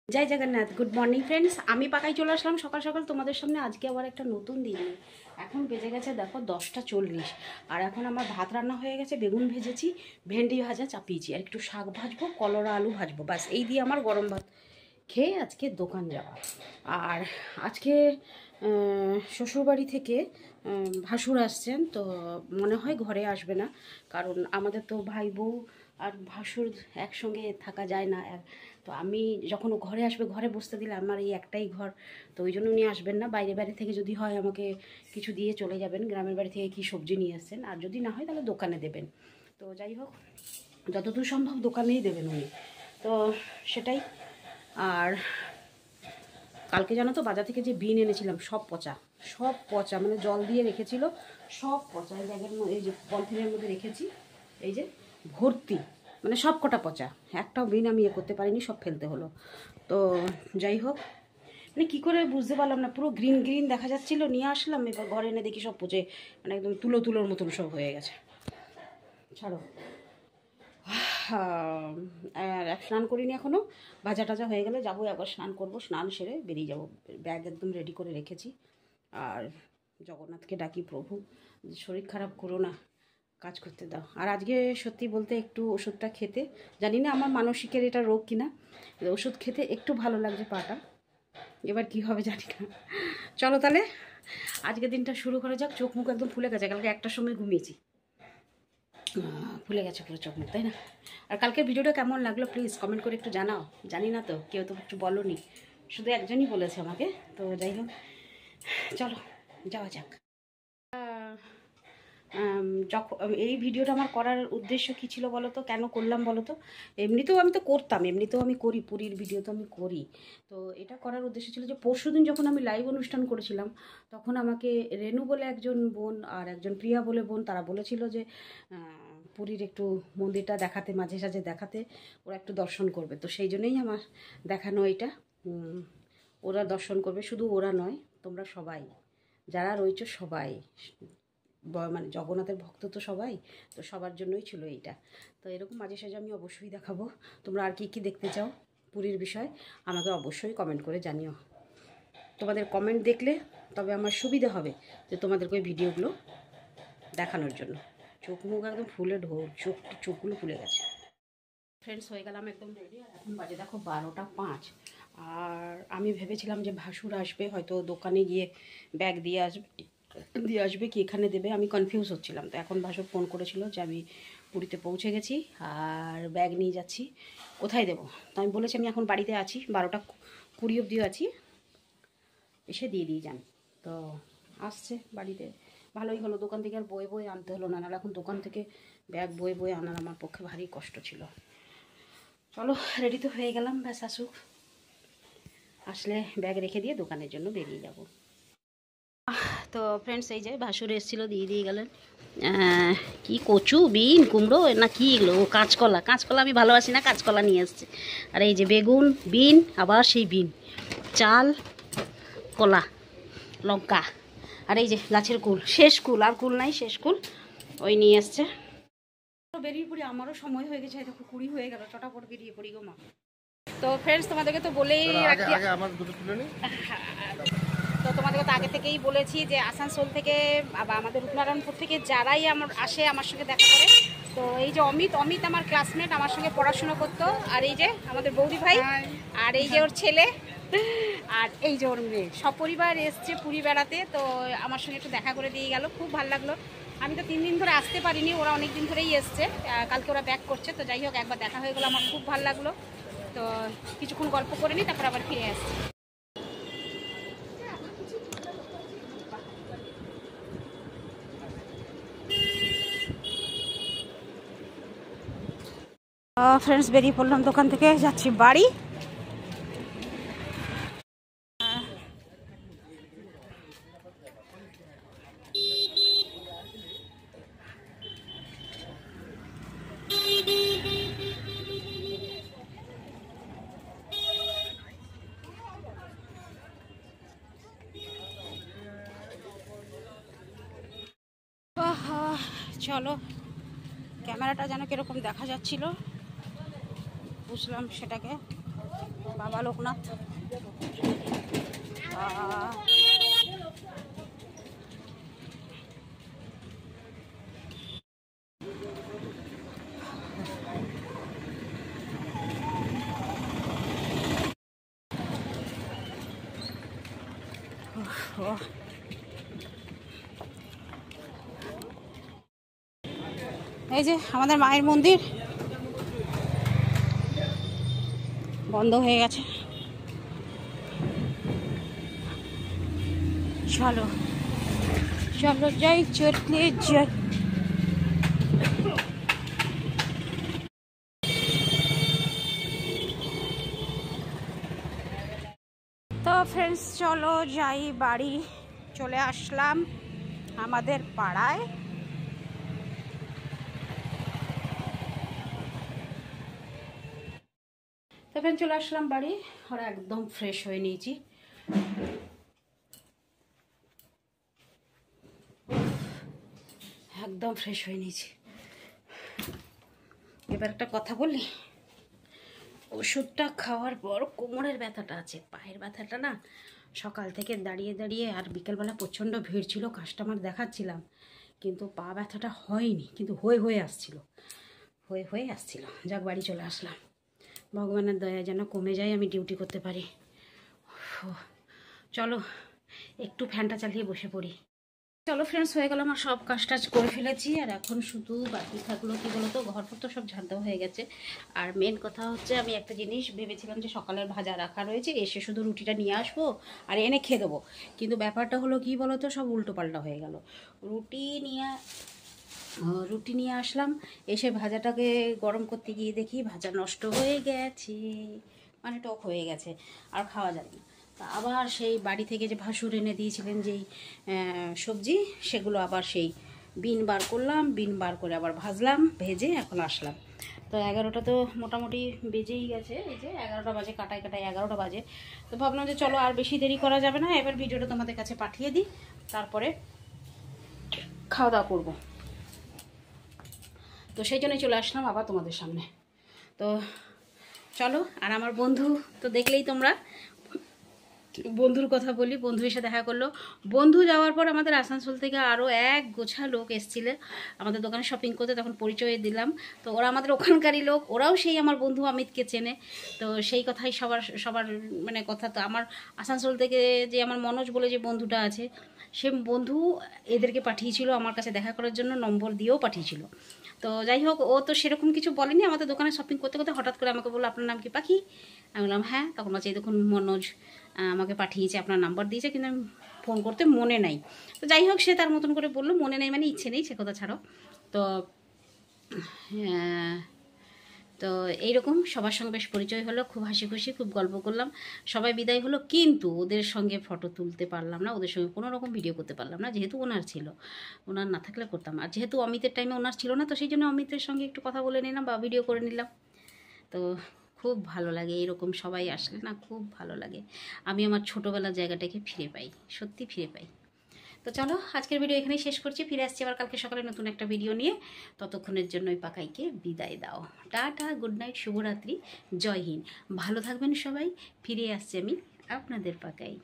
জয় Jagannath. Good morning friends, আমি পাকাই চলে আসলাম সকাল সকাল তোমাদের সামনে। আজকে আবার একটা নতুন দিন। এখন বেজে গেছে দেখো 10টা 40, আর এখন আমার ভাত রান্না হয়ে গেছে। বেগুন ভেজেছি, ভেন্ডি ভাজা চাপিয়েছি, আর একটু শাক ভাজবো, কলরা আলু ভাজবো, বাস এই দিয়ে আমার গরম ভাত খেয়ে আজকে দোকান যাওয়া। আর আজকে শ্বশুরবাড়ি থেকে ভাসুর আসছেন, তো মনে হয় ঘরে আসবে না, কারণ আমাদের তো ভাই বউ আর ভাসুর একসঙ্গে থাকা যায় না। তো আমি যখন ও ঘরে আসবে, ঘরে বসতে দিলে আমার এই একটাই ঘর, তো ওই জন্য উনি আসবেন না। বাইরে বাইরে থেকে যদি হয় আমাকে কিছু দিয়ে চলে যাবেন, গ্রামের বাড়ি থেকে কী সবজি নিয়ে আসছেন, আর যদি না হয় তাহলে দোকানে দেবেন। তো যাই হোক, যতদূর সম্ভব দোকানেই দেবেন উনি, তো সেটাই। আর কালকে জানো তো বাজার থেকে যে বিন এনেছিলাম, সব পচা, সব পচা, মানে জল দিয়ে রেখেছিল, সব পচা। এই ব্যাগের মধ্যে, এই যে পলিথিনের মধ্যে রেখেছি, এই যে ভর্তি, মানে সব কটা পচা। একটাও বিন আমি করতে পারিনি, সব ফেলতে হলো। তো যাই হোক, মানে কী করে বুঝতে পারলাম না, পুরো গ্রিন গ্রিন দেখা যাচ্ছিলো, নিয়ে আসলাম, এবার ঘরে এনে দেখি সব পচে, মানে একদম তুলোর মতন সব হয়ে গেছে। ছাড়ো। আর স্নান করিনি এখনও, ভাজা টাজা হয়ে গেলে যাবো, একবার স্নান করব, স্নান সেরে বেরিয়ে যাব। ব্যাগ একদম রেডি করে রেখেছি। আর জগন্নাথকে ডাকি, প্রভু শরীর খারাপ করো না, কাজ করতে দাও। আর আজকে সত্যি বলতে একটু ওষুধটা খেতে, জানি না আমার মানসিকের এটা রোগ কিনা, ওষুধ খেতে একটু ভালো লাগছে পাটা, এবার কি হবে জানি না। চলো তাহলে আজকে দিনটা শুরু করা যাক। চোখ মুখ একদম ফুলে গেছে, কালকে একটার সময় ঘুমিয়েছি, ফুলে গেছে পুরো চোখ মুখ, তাই না? আর কালকের ভিডিওটা কেমন লাগলো প্লিজ কমেন্ট করে একটু জানাও। জানি না তো, কেউ তো একটু বলোনি, শুধু একজনই বলেছে আমাকে। তো যাই হোক, চলো যাওয়া যাক। যখন এই ভিডিওটা আমার করার উদ্দেশ্য কী ছিল বলো তো, কেন করলাম বলো তো? এমনিতেও আমি তো করতাম, এমনিতেও আমি করি, পুরীর ভিডিও তো আমি করি। তো এটা করার উদ্দেশ্য ছিল যে পরশুদিন যখন আমি লাইভ অনুষ্ঠান করেছিলাম, তখন আমাকে রেনু বলে একজন বোন আর একজন প্রিয়া বলে বোন, তারা বলেছিল যে পুরীর একটু মন্দিরটা দেখাতে, মাঝে সাঝে দেখাতে, ওরা একটু দর্শন করবে। তো সেই জন্যই আমার দেখানো এটা। ওরা দর্শন করবে, শুধু ওরা নয়, তোমরা সবাই যারা রয়েছো সবাই, মানে জগন্নাথের ভক্ত তো সবাই, তো সবার জন্যই ছিল এইটা। তো এরকম মাঝে সাঝে আমি অবশ্যই দেখাবো। তোমরা আর কি কি দেখতে চাও পুরীর বিষয় আমাকে অবশ্যই কমেন্ট করে জানিও। তোমাদের কমেন্ট দেখলে তবে আমার সুবিধা হবে যে তোমাদেরকে ওই ভিডিওগুলো দেখানোর জন্য। চোখ মুখ একদম ফুলে ঢোল, চোখগুলো ফুলে গেছে। ফ্রেন্ডস, হয়ে গেলাম একদম রেডি। আর এখন বাজে দেখো 12টা 5। আর আমি ভেবেছিলাম যে ভাসুর আসবে, হয়তো দোকানে গিয়ে ব্যাগ দিয়ে আসবে কি এখানে দেবে, আমি কনফিউজ হচ্ছিলাম। তো এখন ভাসুর ফোন করেছিল যে আমি পুরীতে পৌঁছে গেছি আর ব্যাগ নিয়ে যাচ্ছি, কোথায় দেবো। তো আমি বলেছি আমি এখন বাড়িতে আছি, 12টা 20 অবধিও আছি, এসে দিয়ে যান। তো আসছে বাড়িতে, ভালোই হলো। দোকান থেকে আর বয়ে বয়ে আনতে হলো না, নাহলে এখন দোকান থেকে ব্যাগ বয়ে বয়ে আনার আমার পক্ষে ভারী কষ্ট ছিল। চলো রেডি তো হয়ে গেলাম, ব্যাস আসুক, আসলে ব্যাগ রেখে দিয়ে দোকানের জন্য বেরিয়ে যাব। তো ফ্রেন্ডস, এই যে ভাসুর এসেছিলো, দিয়ে গেলেন কি কচু, বিন, কুমড়ো না কি এগুলো, ও কাঁচকলা আমি ভালোবাসি না, কাঁচকলা নিয়ে এসছে। আর এই যে বেগুন, বিন, আবার সেই বিন, চাল, কলা, লঙ্কা, আর এই যে গাছের কুল, শেষ কুল, আর কুল নাই, শেষ কুল, ওই নিয়ে এসছে। বেরিয়ে পড়ি, আমারও সময় হয়ে গেছে, দেখো 20 হয়ে গেল, চটাপট বেরিয়ে পড়ি গো মা। তো ফ্রেন্ডস, তোমাদেরকে তো বলেই রাখি, তো তোমাদেরকে তো আগে থেকেই বলেছি যে আসানসোল থেকে বা আমাদের রূপনারায়ণপুর থেকে যারাই আমার আসে আমার সঙ্গে দেখা করে, তো এই যে অমিত আমার ক্লাসমেট, আমার সঙ্গে পড়াশুনো করতো, আর এই যে আমাদের বৌদি ভাই, আর এই যে ওর ছেলে, আর এই যে ওর মেয়ে, সপরিবার এসছে পুরী বেড়াতে। তো আমার সঙ্গে একটু দেখা করে দিয়ে গেল, খুব ভালো লাগলো। আমি তো 3 দিন ধরে আসতে পারিনি, ওরা অনেক দিন ধরেই এসছে, কালকে ওরা ব্যাক করছে। তো যাই হোক, একবার দেখা হয়ে গেলো, আমার খুব ভালো লাগলো। তো কিছুক্ষণ গল্প করে নিই, তারপর আবার ফিরে আসছি। ফ্রেন্ডস, বেরিয়ে পড়লাম দোকান থেকে, যাচ্ছি বাড়ি। চলো, ক্যামেরাটা যেন কিরকম দেখা যাচ্ছিল, বুঝলাম সেটাকে। বাবা লোকনাথ। এই যে আমাদের মায়ের মন্দির বন্ধ হয়ে গেছে। চলো চলো যাই, চলে যাই। তো ফ্রেন্ডস চলো যাই বাড়ি। চলে আসলাম আমাদের পাড়ায়। তো ফ্রেন্ড চলে আসলাম বাড়ি আর একদম ফ্রেশ হয়ে নিয়েছি। একদম ফ্রেশ হয়ে নিয়েছি। এবার একটা কথা বলি, ওষুধটা খাওয়ার পর কোমরের ব্যথাটা আছে, পায়ের ব্যথাটা না সকাল থেকে দাঁড়িয়ে দাঁড়িয়ে, আর বিকেলবেলা প্রচণ্ড ভিড় ছিল, কাস্টমার দেখাচ্ছিলাম, কিন্তু পা ব্যথাটা হয়নি, কিন্তু হয়ে আসছিল। যাক বাড়ি চলে আসলাম, ভগবানের দয়া যেন কমে যায়, আমি ডিউটি করতে পারি। চলো একটু ফ্যানটা চালিয়ে বসে পড়ি। চলো ফ্রেন্ডস, হয়ে গেল আমার সব কাজ টাজ করে ফেলেছি, আর এখন শুধু বাকি থাকলো কি বলতো, ঘরপত্র সব ঝাড় দেওয়া হয়ে গেছে। আর মেন কথা হচ্ছে, আমি একটা জিনিস ভেবেছিলাম যে সকালের ভাজা রাখা রয়েছে, এসে শুধু রুটিটা নিয়ে আসবো আর এনে খেয়ে দেবো, কিন্তু ব্যাপারটা হলো কি বলতো, সব উল্টো পাল্টা হয়ে গেল। রুটি নিয়ে আসলাম, এসে ভাজাটাকে গরম করতে গিয়ে দেখি ভাজা নষ্ট হয়ে গেছে, মানে টক হয়ে গেছে, আর খাওয়া যাবে না। তা আবার সেই বাড়ি থেকে যে ভাসুর এনে দিয়েছিলেন যেই সবজি, সেগুলো আবার সেই বিন বার করলাম, বিন বার করে আবার ভাজলাম, ভেজে এখন আসলাম। তো 11টা তো মোটামুটি বেজেই গেছে, এই যে 11টা বাজে, কাটায় 11টা বাজে। তো ভাবলাম যে চলো আর বেশি দেরি করা যাবে না, এবার ভিডিওটা তোমাদের কাছে পাঠিয়ে দিই, তারপরে খাওয়া দাওয়া করবো। তো সেই জন্যই চলে আসলাম আবার তোমাদের সামনে। তো চলো, আর আমার বন্ধু তো দেখলেই তোমরা, বন্ধুর কথা বলি, বন্ধু এসে দেখা করলো। বন্ধু যাওয়ার পর আমাদের আসানসোল থেকে আরও এক গোছা লোক এসেছিলো আমাদের দোকানে শপিং করতে, তখন পরিচয় দিলাম। তো ওরা আমাদের ওখানকারই লোক, ওরাও সেই আমার বন্ধু অমিতকে চেনে। তো সেই কথাই সবার মানে কথা, তো আমার আসানসোল থেকে যে আমার মনোজ বলে যে বন্ধুটা আছে, সে বন্ধু এদেরকে পাঠিয়েছিল আমার কাছে দেখা করার জন্য, নম্বর দিয়েও পাঠিয়েছিল। তো যাই হোক, ও তো সেরকম কিছু বলেনি, আমাদের দোকানে শপিং করতে করতে হঠাৎ করে আমাকে বললো, আপনার নাম কি পাখি? আমি বললাম হ্যাঁ। তখন বলছে এই দেখুন মনোজ আমাকে পাঠিয়েছে, আপনার নাম্বার দিয়েছে, কিন্তু আমি ফোন করতে মনে নাই। তো যাই হোক, সে তার মতন করে বললো, মনে নেই মানে ইচ্ছে নেই, সে কথা ছাড়ো। তো তো এইরকম সবার সঙ্গে বেশ পরিচয় হলো, খুব হাসি খুশি, খুব গল্প করলাম, সবাই বিদায় হলো। কিন্তু ওদের সঙ্গে ফটো তুলতে পারলাম না, ওদের সঙ্গে কোনো রকম ভিডিও করতে পারলাম না, যেহেতু ওনার ছিল, ওনার না থাকলে করতাম। আর যেহেতু অমিতের টাইমে ওনার ছিল না, তো সেই জন্য অমিতের সঙ্গে একটু কথা বলে নিলাম বা ভিডিও করে নিলাম। তো খুব ভালো লাগে এরকম সবাই আসলে না, খুব ভালো লাগে। আমি আমার ছোটোবেলার জায়গাটাকে ফিরে পাই, সত্যি ফিরে পাই। তো চলো আজকের ভিডিও এখানেই শেষ করছি, ফিরে আসছি আবার কালকে সকালে নতুন একটা ভিডিও নিয়ে। ততক্ষণের জন্য ওই পাকাইকে বিদায় দাও, টাটা, গুড নাইট, শুভরাত্রি, জয় হিন্দ, ভালো থাকবেন সবাই। ফিরে আসছি আমি আপনাদের পাকাই।